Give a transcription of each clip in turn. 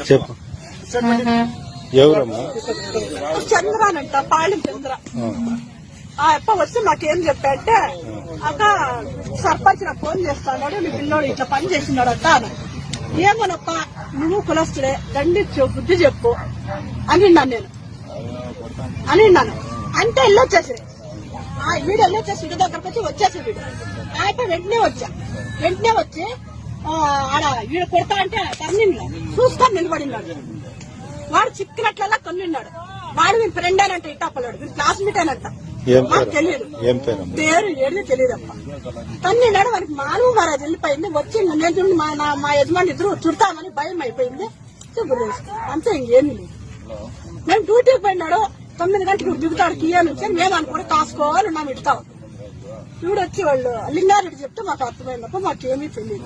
చెప్పు. ఎవరమ్మా? చంద్రానంట, పాళి చంద్ర. ఆ అప్ప వచ్చి మాకేం చెప్పాడంటే, అక్క సర్పంచ్ నాకు ఫోన్ చేస్తాడు, నీ పిల్లోడు ఇట్లా పని చేస్తున్నాడంట అని. ఏమోనప్ప నువ్వు కులస్తుడే, దండిచ్చు బుద్ధి చెప్పు అనిన్నాను నేను. అంటే వెళ్ళొచ్చేసి వీడు వెళ్ళొచ్చేసి వీడి దగ్గరకు వచ్చేసి వీడు ఆయన వెంటనే వచ్చి ఆడ వీడు కొడతా అంటే టర్నింగ్ చూసుకొని నిలబడినాడు. వాడు చిక్కినట్లలా కొన్నిన్నాడు. వాడు మీ ఫ్రెండ్ అయినంట, ఇటాపలాడు వీడు క్లాస్మేట్ అయినంట. మాకు తెలియదు, పేరు ఏది తెలియదప్ప. తన్నిన్నాడు. వాడికి మానవ మహారాజ్ వెళ్ళిపోయింది. వచ్చి నేను మా యజమాని ఇద్దరు చుడతామని భయం అయిపోయింది. అంతే, ఇంకేమీ లేదు. మేము డ్యూటీకి పోయినాడు. 9 గంటలకు దిగుతాడు కియా నుంచి. మేము అనుకుంటే కాసుకోవాలి ఉన్నాం ఇడతాం. ఇప్పుడు వచ్చి వాళ్ళు లింగారెడ్డి చెప్తే మాకు అర్థమైనప్పుడు మాకేమీ తెలియదు.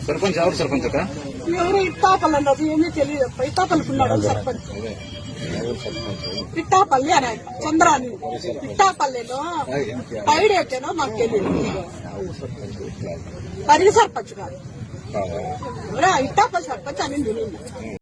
సర్పంచ్ ఎవరు? సర్పంచ్ ఎవరు ఇట్టాపల్లి అన్నది ఏమీ తెలియదు. ఇట్టాపల్లికున్నాడు సర్పంచ్. ఇట్టాపల్లి అని చంద్రాని ఇట్టాపల్లిలో పైడేటేనో మాకు తెలియదు. పరిగి సర్పంచ్ కాదు, ఇట్టాపల్లి సర్పంచ్ అని తెలియదు.